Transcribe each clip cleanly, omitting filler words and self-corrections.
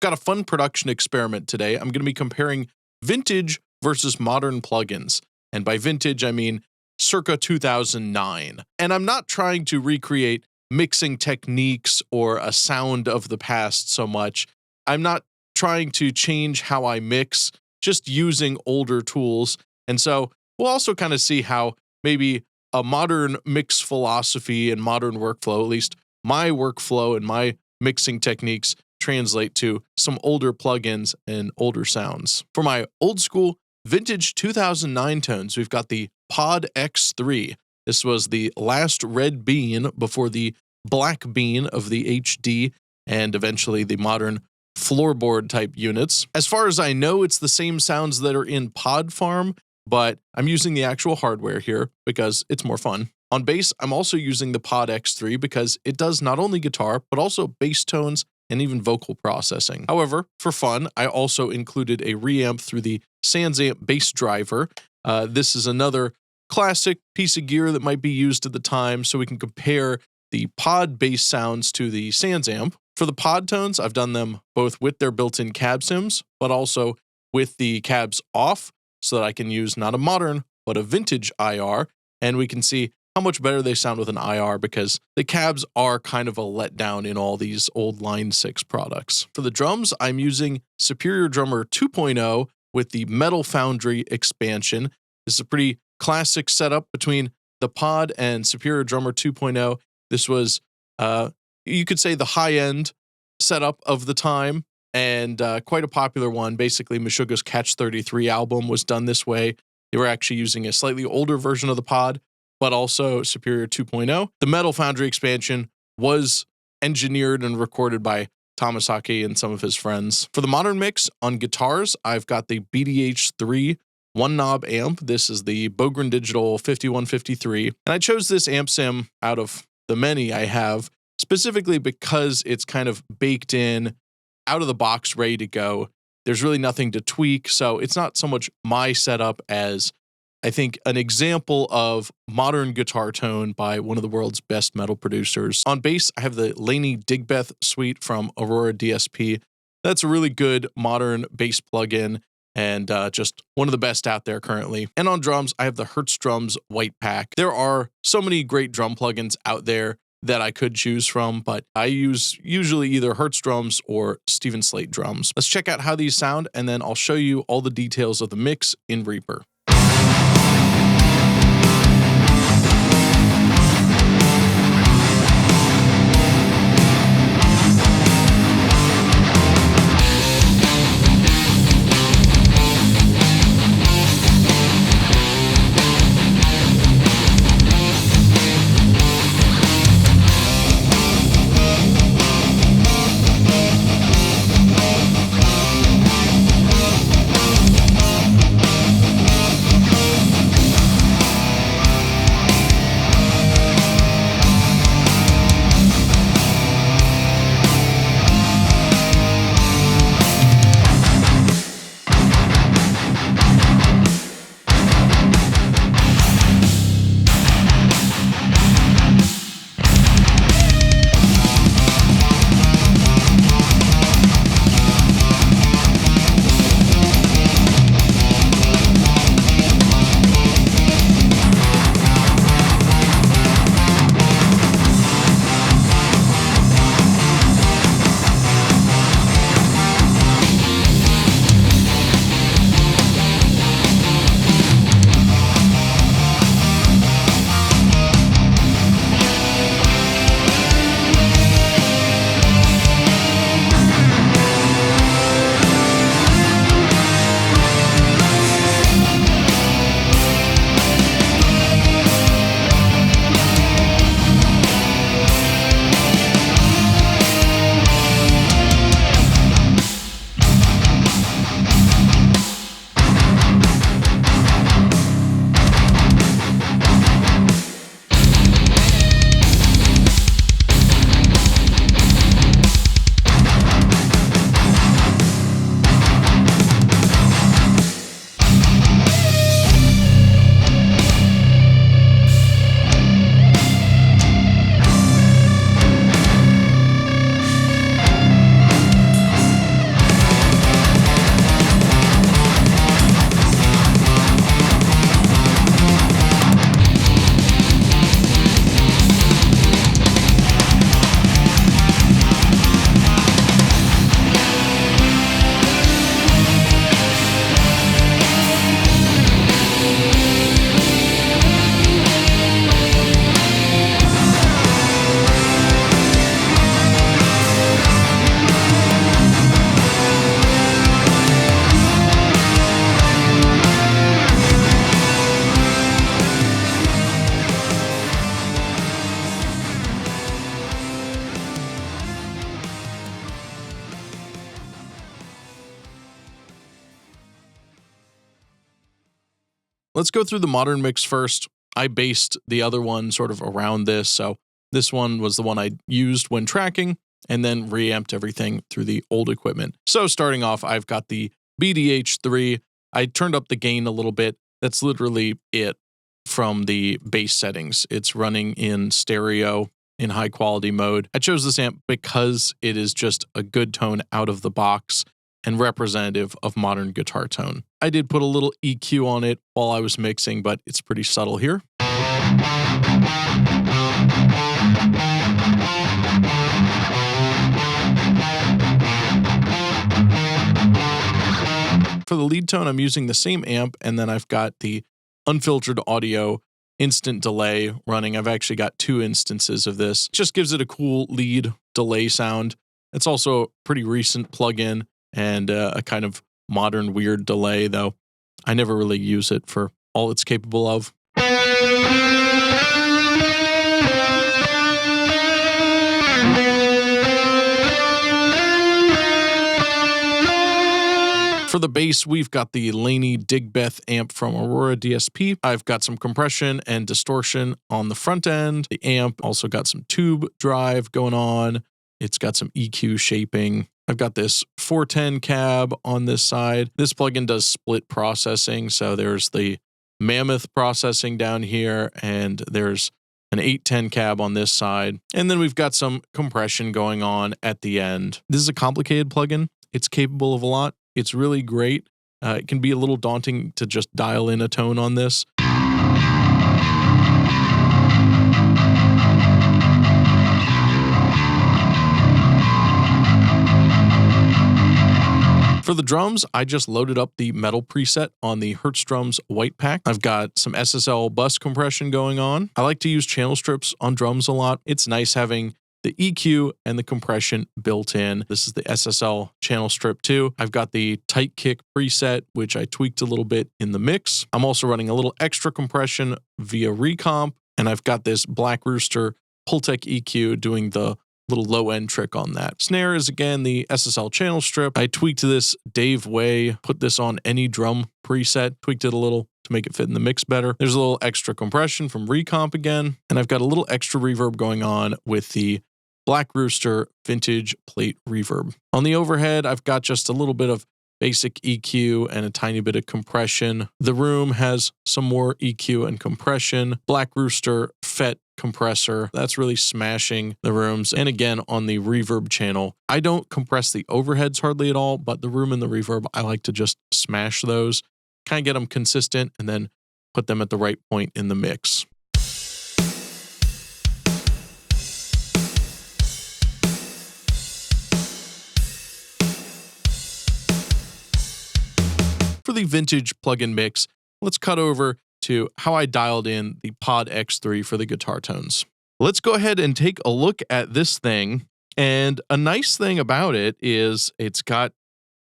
got a fun production experiment today. I'm going to be comparing vintage versus modern plugins. And by vintage, I mean circa 2009. And I'm not trying to recreate mixing techniques or a sound of the past so much. I'm not trying to change how I mix, just using older tools. And so we'll also kind of see how maybe a modern mix philosophy and modern workflow, at least my workflow and my mixing techniques, translate to some older plugins and older sounds. For my old school vintage 2009 tones, we've got the Pod X3. This was the last red bean before the black bean of the HD and eventually the modern floorboard type units. As far as I know, it's the same sounds that are in Pod Farm, but I'm using the actual hardware here because it's more fun. On bass, I'm also using the Pod X3 because it does not only guitar, but also bass tones and even vocal processing. However, for fun, I also included a reamp through the Sansamp Bass Driver. This is another classic piece of gear that might be used at the time, so we can compare the pod bass sounds to the Sansamp. For the pod tones, I've done them both with their built-in cab sims, but also with the cabs off, so that I can use not a modern, but a vintage IR, and we can see how much better they sound with an IR because the cabs are kind of a letdown in all these old Line 6 products. For the drums, I'm using Superior Drummer 2.0 with the Metal Foundry expansion. This is a pretty classic setup between the Pod and Superior Drummer 2.0. This was, you could say, the high-end setup of the time, and quite a popular one. Basically, Meshuggah's Catch 33 album was done this way. They were actually using a slightly older version of the Pod, but also Superior 2.0. The Metal Foundry expansion was engineered and recorded by Thomas Hockey and some of his friends. For the modern mix, on guitars, I've got the BDH III one-knob amp. This is the Bogren Digital 5153, and I chose this amp sim out of the many I have, specifically because it's kind of baked in, out of the box, ready to go. There's really nothing to tweak, so it's not so much my setup as, I think, an example of modern guitar tone by one of the world's best metal producers. On bass, I have the Laney Digbeth suite from Aurora DSP. That's a really good modern bass plugin and just one of the best out there currently. And on drums, I have the Hertz Drums White Pack. There are so many great drum plugins out there that I could choose from, but I use usually either Hertz Drums or Steven Slate drums. Let's check out how these sound, and then I'll show you all the details of the mix in Reaper. let's go through the modern mix first. I based the other one sort of around this. So this one was the one I used when tracking and then reamped everything through the old equipment. So starting off, I've got the BDH III. I turned up the gain a little bit. That's literally it from the bass settings. It's running in stereo in high quality mode. I chose this amp because it is just a good tone out of the box and representative of modern guitar tone. I did put a little EQ on it while I was mixing, but it's pretty subtle here. For the lead tone, I'm using the same amp, and then I've got the unfiltered audio instant delay running. I've actually got 2 instances of this. It just gives it a cool lead delay sound. It's also a pretty recent plugin and a kind of modern weird delay, though I never really use it for all it's capable of. For the bass, we've got the Laney Digbeth amp from Aurora DSP. I've got some compression and distortion on the front end. The amp also got some tube drive going on. It's got some EQ shaping. I've got this 410 cab on this side. This plugin does split processing. So there's the Mammoth processing down here, and there's an 810 cab on this side. And then we've got some compression going on at the end. This is a complicated plugin. It's capable of a lot. It's really great. It can be a little daunting to just dial in a tone on this. For the drums, I just loaded up the metal preset on the Hertz Drums white pack. I've got some SSL bus compression going on. I like to use channel strips on drums a lot. It's nice having the EQ and the compression built in. This is the SSL channel strip too. I've got the tight kick preset, which I tweaked a little bit in the mix. I'm also running a little extra compression via recomp, and I've got this Black Rooster Pultec EQ doing the little low end trick on that. Snare is again the SSL channel strip. I tweaked this Dave Way, put this on any drum preset, tweaked it a little to make it fit in the mix better. There's a little extra compression from recomp again, and I've got a little extra reverb going on with the Black Rooster Vintage Plate Reverb. On the overhead, I've got just a little bit of basic EQ and a tiny bit of compression. The room has some more EQ and compression. Black Rooster FET compressor. That's really smashing the rooms. And again, on the reverb channel, I don't compress the overheads hardly at all, but the room and the reverb, I like to just smash those, kind of get them consistent, and then put them at the right point in the mix. For the vintage plugin mix, let's cut over to how I dialed in the Pod X3 for the guitar tones. Let's go ahead and take a look at this thing. And a nice thing about it is it's got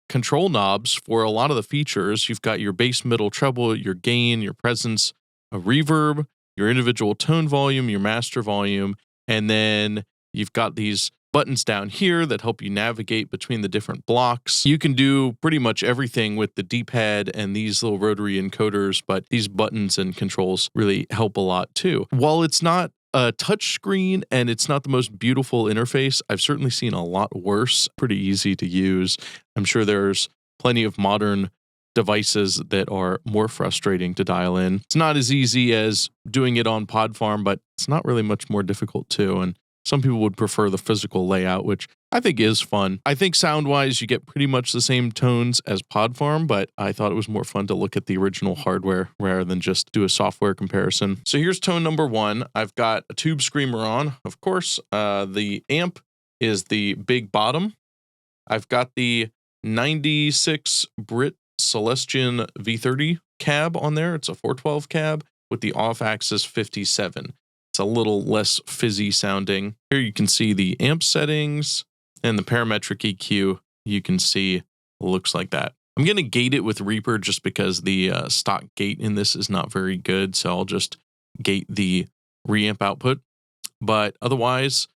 control knobs for a lot of the features. You've got your bass, middle, treble, your gain, your presence, a reverb, your individual tone volume, your master volume, and then you've got these buttons down here that help you navigate between the different blocks. You can do pretty much everything with the D-pad and these little rotary encoders, but these buttons and controls really help a lot too. While it's not a touch screen and it's not the most beautiful interface, I've certainly seen a lot worse. Pretty easy to use. I'm sure there's plenty of modern devices that are more frustrating to dial in. It's not as easy as doing it on Pod Farm, but it's not really much more difficult too. And some people would prefer the physical layout, which I think is fun. I think sound-wise, you get pretty much the same tones as Pod Farm, but I thought it was more fun to look at the original hardware rather than just do a software comparison. So here's tone number 1. I've got a tube screamer on, of course. The amp is the big bottom. I've got the 96 Brit Celestion V30 cab on there. It's a 412 cab with the off-axis 57. It's a little less fizzy sounding. Here you can see the amp settings and the parametric EQ. You can see looks like that. I'm going to gate it with Reaper just because the stock gate in this is not very good. So I'll just gate the reamp output. But otherwise,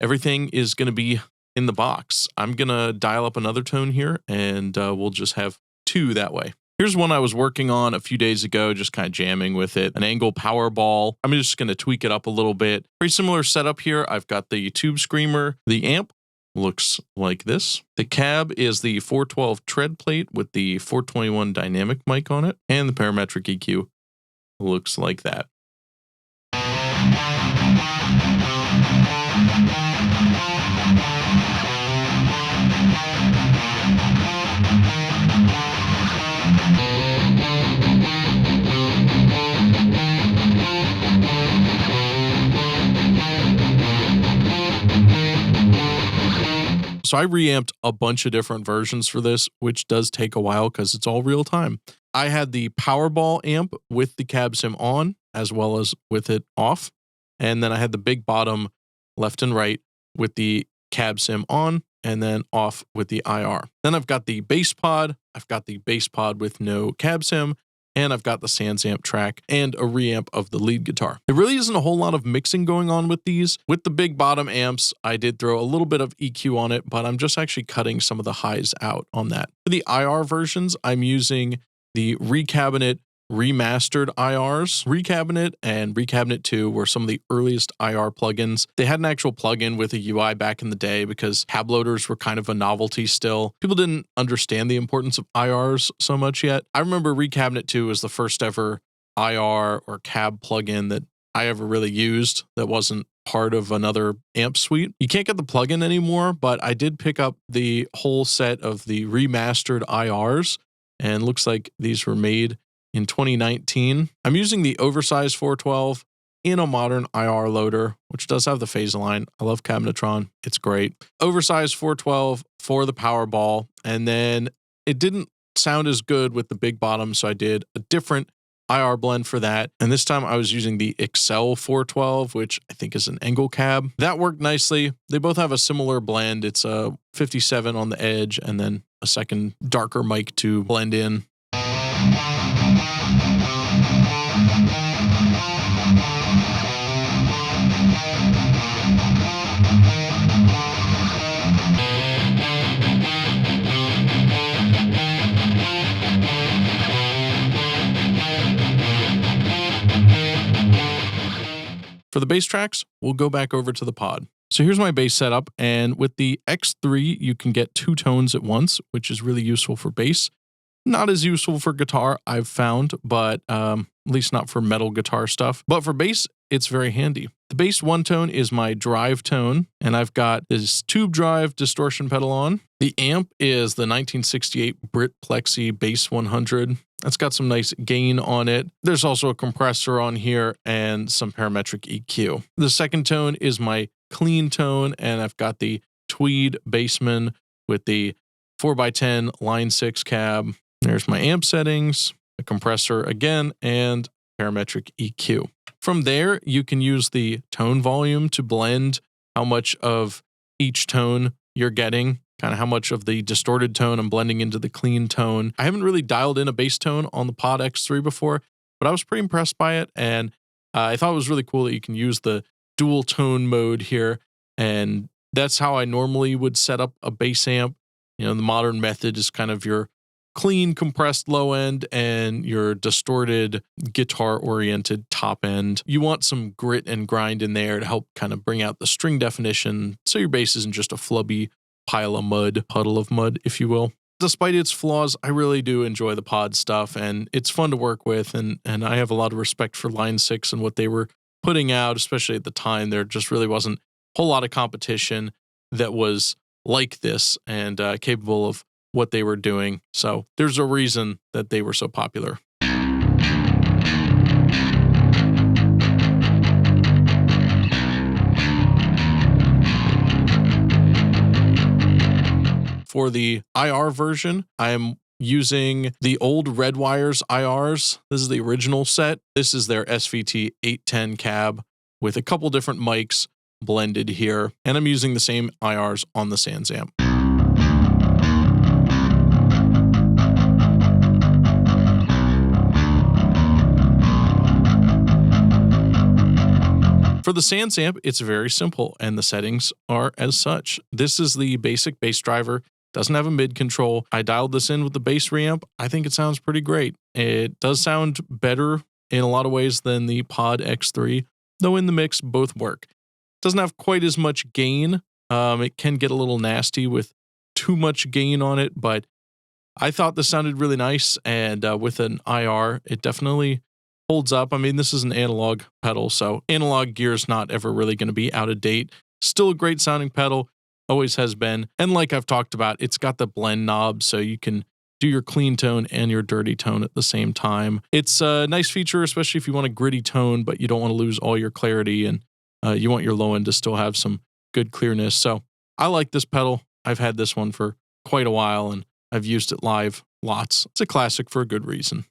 everything is going to be in the box. I'm going to dial up another tone here and we'll just have 2 that way. Here's one I was working on a few days ago, just kind of jamming with it. An Angle Powerball. I'm just going to tweak it up a little bit. Very similar setup here. I've got the Tube Screamer. The amp looks like this. The cab is the 412 tread plate with the 421 dynamic mic on it. And the parametric EQ looks like that. So I reamped a bunch of different versions for this, which does take a while because it's all real time. I had the Powerball amp with the cab sim on, as well as with it off. And then I had the big bottom left and right with the cab sim on and then off with the IR. Then I've got the bass pod. I've got the bass pod with no cab sim. And I've got the Sansamp track and a reamp of the lead guitar. There really isn't a whole lot of mixing going on with these. With the big bottom amps, I did throw a little bit of EQ on it, but I'm just actually cutting some of the highs out on that. For the IR versions, I'm using the Recabinet remastered IRs. Recabinet and Recabinet 2 were some of the earliest IR plugins. They had an actual plugin with a UI back in the day because tab loaders were kind of a novelty still. People didn't understand the importance of IRs so much yet. I remember Recabinet 2 was the first ever IR or cab plugin that I ever really used that wasn't part of another amp suite. You can't get the plugin anymore, but I did pick up the whole set of the remastered IRs, and looks like these were made in 2019. I'm using the oversized 412 in a modern IR loader, which does have the phase line. I love Cabinetron. It's great. Oversized 412 for the Powerball. And then it didn't sound as good with the big bottom, so I did a different IR blend for that. And this time I was using the Excel 412, which I think is an Angle cab. That worked nicely. They both have a similar blend. It's a 57 on the edge and then a second darker mic to blend in. For the bass tracks, we'll go back over to the pod. So here's my bass setup, and with the X3, you can get 2 tones at once, which is really useful for bass. Not as useful for guitar, I've found, but at least not for metal guitar stuff. But for bass, it's very handy. The bass 1 tone is my drive tone, and I've got this tube drive distortion pedal on. The amp is the 1968 Brit Plexi Bass 100. That's got some nice gain on it. There's also a compressor on here and some parametric EQ. The second tone is my clean tone, and I've got the Tweed Bassman with the 4x10 line 6 cab. There's my amp settings, a compressor again, and parametric EQ. From there, you can use the tone volume to blend how much of each tone you're getting, kind of how much of the distorted tone I'm blending into the clean tone. I haven't really dialed in a bass tone on the Pod X3 before, but I was pretty impressed by it, and I thought it was really cool that you can use the dual tone mode here, and that's how I normally would set up a bass amp. You know, the modern method is kind of your clean compressed low end and your distorted guitar oriented top end. You want some grit and grind in there to help kind of bring out the string definition so your bass isn't just a flubby puddle of mud, if you will. Despite its flaws, I really do enjoy the pod stuff, and it's fun to work with, and I have a lot of respect for Line 6 and what they were putting out, especially at the time. There just really wasn't a whole lot of competition that was like this and capable of what they were doing. So there's a reason that they were so popular. For the IR version, I'm using the old Redwires IRs. This is the original set. This is their SVT 810 cab with a couple different mics blended here. And I'm using the same IRs on the Sansamp. For the Sansamp, it's very simple, and the settings are as such. This is the basic bass driver. Doesn't have a mid control. I dialed this in with the bass reamp. I think it sounds pretty great. It does sound better in a lot of ways than the Pod X3, though in the mix, both work. Doesn't have quite as much gain. It can get a little nasty with too much gain on it, but I thought this sounded really nice, and with an IR, it definitely holds up. I mean, this is an analog pedal, so analog gear's not ever really going to be out of date. Still a great sounding pedal, always has been. And like I've talked about, it's got the blend knob, so you can do your clean tone and your dirty tone at the same time. It's a nice feature, especially if you want a gritty tone, but you don't want to lose all your clarity, and you want your low end to still have some good clearness. So I like this pedal. I've had this one for quite a while, and I've used it live lots. It's a classic for a good reason.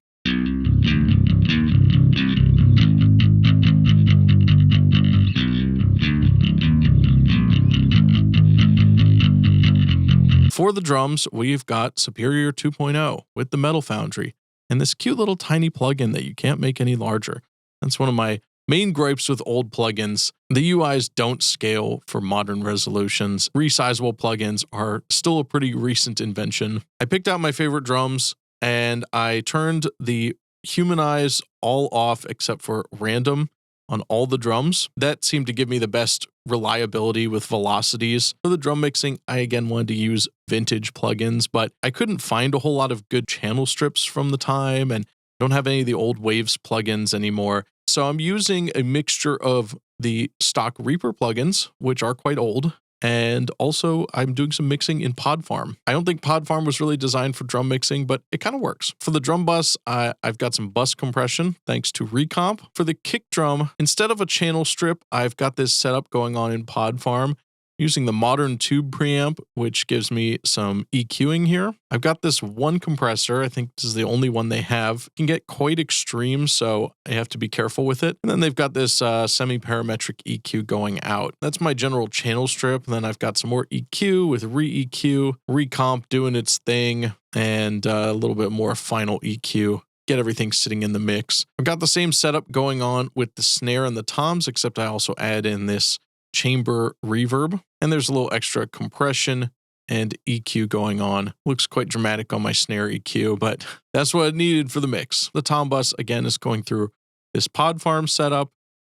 For the drums, we've got Superior 2.0 with the Metal Foundry and this cute little tiny plugin that you can't make any larger. That's one of my main gripes with old plugins. The UIs don't scale for modern resolutions. Resizable plugins are still a pretty recent invention. I picked out my favorite drums and I turned the humanize all off except for random on all the drums. That seemed to give me the best reliability with velocities. For the drum mixing, I again wanted to use vintage plugins, but I couldn't find a whole lot of good channel strips from the time and don't have any of the old Waves plugins anymore. So I'm using a mixture of the stock Reaper plugins, which are quite old, and also I'm doing some mixing in PodFarm. I don't think PodFarm was really designed for drum mixing, but it kind of works. For the drum bus, I've got some bus compression thanks to Recomp. For the kick drum, instead of a channel strip, I've got this setup going on in PodFarm using the modern tube preamp, which gives me some EQing here. I've got this one compressor. I think this is the only one they have. It can get quite extreme, so I have to be careful with it. And then they've got this semi-parametric EQ going out. That's my general channel strip. And then I've got some more EQ with re-EQ, Recomp doing its thing, and a little bit more final EQ. Get everything sitting in the mix. I've got the same setup going on with the snare and the toms, except I also add in this chamber reverb, and there's a little extra compression and EQ going on. Looks quite dramatic on my snare EQ, but that's what it needed for the mix. The tom bus, again, is going through this PodFarm setup,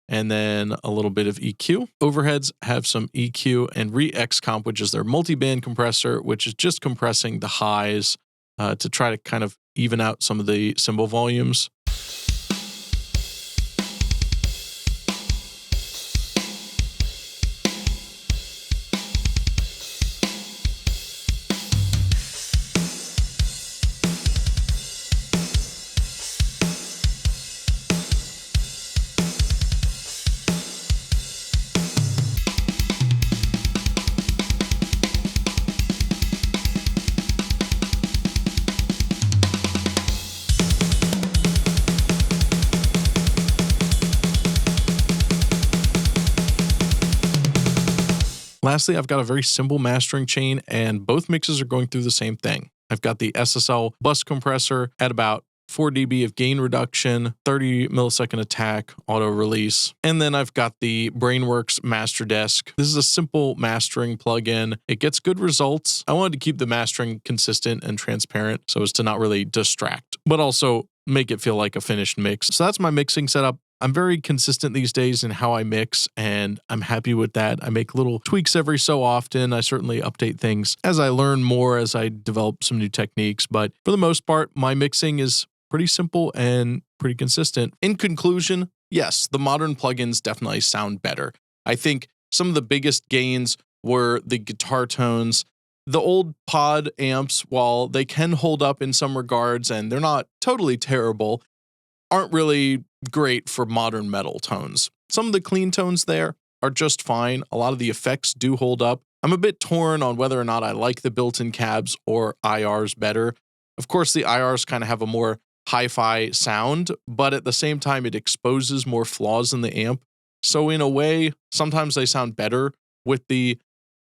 and then a little bit of EQ. Overheads have some EQ and re-Xcomp, which is their multi-band compressor, which is just compressing the highs to try to kind of even out some of the cymbal volumes. Lastly, I've got a very simple mastering chain, and both mixes are going through the same thing. I've got the SSL bus compressor at about 4 dB of gain reduction, 30 millisecond attack, auto release. And then I've got the Brainworks Master Desk. This is a simple mastering plugin. It gets good results. I wanted to keep the mastering consistent and transparent so as to not really distract, but also make it feel like a finished mix. So that's my mixing setup. I'm very consistent these days in how I mix, and I'm happy with that. I make little tweaks every so often. I certainly update things as I learn more, as I develop some new techniques. But for the most part, my mixing is pretty simple and pretty consistent. In conclusion, yes, the modern plugins definitely sound better. I think some of the biggest gains were the guitar tones. The old pod amps, while they can hold up in some regards and they're not totally terrible, aren't really great for modern metal tones. Some of the clean tones there are just fine. A lot of the effects do hold up. I'm a bit torn on whether or not I like the built-in cabs or IRs better. Of course, the IRs kind of have a more hi-fi sound, but at the same time, it exposes more flaws in the amp. So in a way, sometimes they sound better with the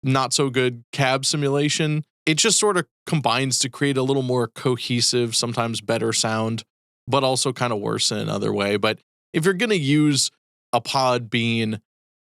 not so good cab simulation. It just sort of combines to create a little more cohesive, sometimes better sound, but also kind of worse in another way. But if you're going to use a pod being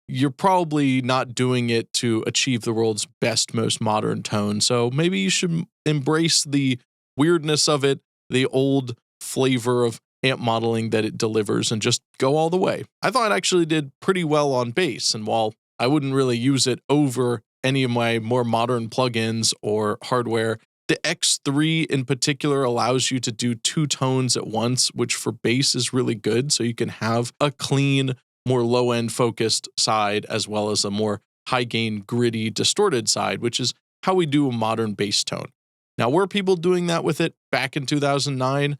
you're probably not doing it to achieve the world's best, most modern tone. So maybe you should embrace the weirdness of it, the old flavor of amp modeling that it delivers, and just go all the way. I thought it actually did pretty well on bass, and while I wouldn't really use it over any of my more modern plugins or hardware, the X3 in particular allows you to do 2 tones at once, which for bass is really good. So you can have a clean, more low-end focused side, as well as a more high-gain, gritty, distorted side, which is how we do a modern bass tone. Now, were people doing that with it back in 2009?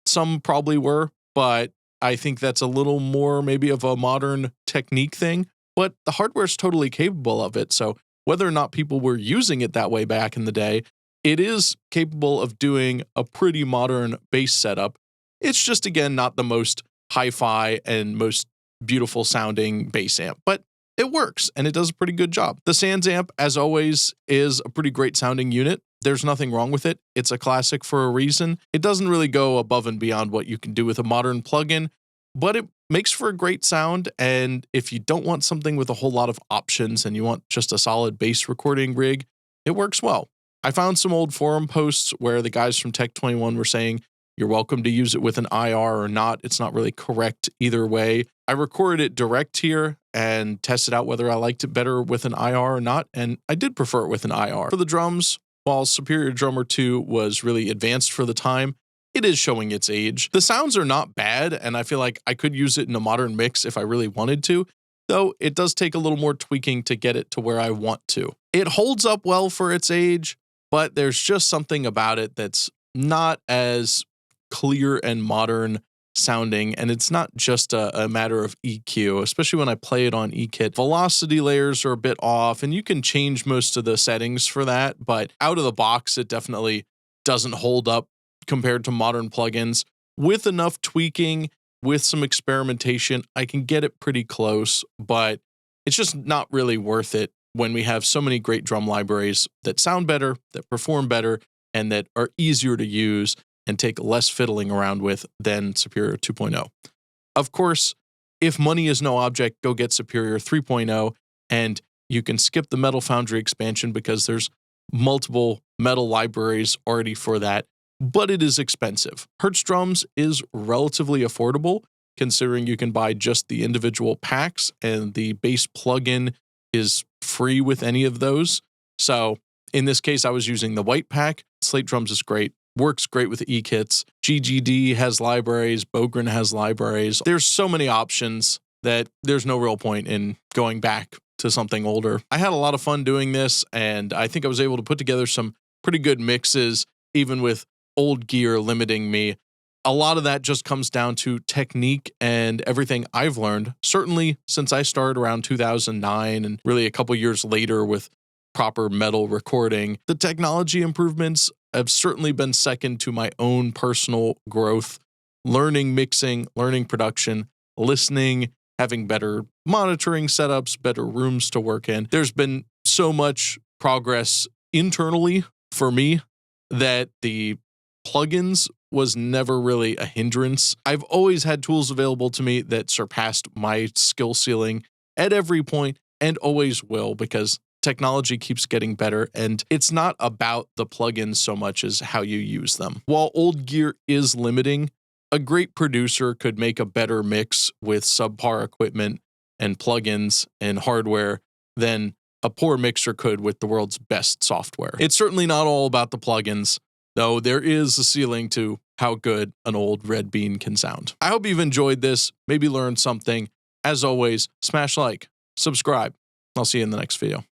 Some probably were, but I think that's a little more maybe of a modern technique thing, but the hardware is totally capable of it. So whether or not people were using it that way back in the day, it is capable of doing a pretty modern bass setup. It's just, again, not the most hi-fi and most beautiful sounding bass amp, but it works and it does a pretty good job. The Sansamp, as always, is a pretty great sounding unit. There's nothing wrong with it. It's a classic for a reason. It doesn't really go above and beyond what you can do with a modern plugin, but it makes for a great sound. And if you don't want something with a whole lot of options and you want just a solid bass recording rig, it works well. I found some old forum posts where the guys from Tech 21 were saying, you're welcome to use it with an IR or not. It's not really correct either way. I recorded it direct here and tested out whether I liked it better with an IR or not, and I did prefer it with an IR. For the drums, while Superior Drummer 2 was really advanced for the time, it is showing its age. The sounds are not bad, and I feel like I could use it in a modern mix if I really wanted to, though it does take a little more tweaking to get it to where I want to. It holds up well for its age, but there's just something about it that's not as clear and modern sounding, and it's not just a matter of EQ, especially when I play it on eKit. Velocity layers are a bit off, and you can change most of the settings for that, but out of the box, it definitely doesn't hold up compared to modern plugins. With enough tweaking, with some experimentation, I can get it pretty close, but it's just not really worth it when we have so many great drum libraries that sound better, that perform better, and that are easier to use and take less fiddling around with than Superior 2.0. Of course, if money is no object, go get Superior 3.0, and you can skip the Metal Foundry expansion because there's multiple metal libraries already for that, but it is expensive. Hertz Drums is relatively affordable, considering you can buy just the individual packs, and the bass plugin is free with any of those. So in this case, I was using the white pack. Slate Drums is great. Works great with eKits. GGD has libraries. Bogren has libraries. There's so many options that there's no real point in going back to something older. I had a lot of fun doing this, and I think I was able to put together some pretty good mixes, even with old gear limiting me. A lot of that just comes down to technique and everything I've learned, certainly since I started around 2009 and really a couple years later with proper metal recording. The technology improvements have certainly been second to my own personal growth, learning mixing, learning production, listening, having better monitoring setups, better rooms to work in. There's been so much progress internally for me that the plugins was never really a hindrance. I've always had tools available to me that surpassed my skill ceiling at every point and always will, because technology keeps getting better, and it's not about the plugins so much as how you use them. While old gear is limiting, a great producer could make a better mix with subpar equipment and plugins and hardware than a poor mixer could with the world's best software. It's certainly not all about the plugins, though there is a ceiling to how good an old Red Bean can sound. I hope you've enjoyed this, maybe learned something. As always, smash like, subscribe. I'll see you in the next video.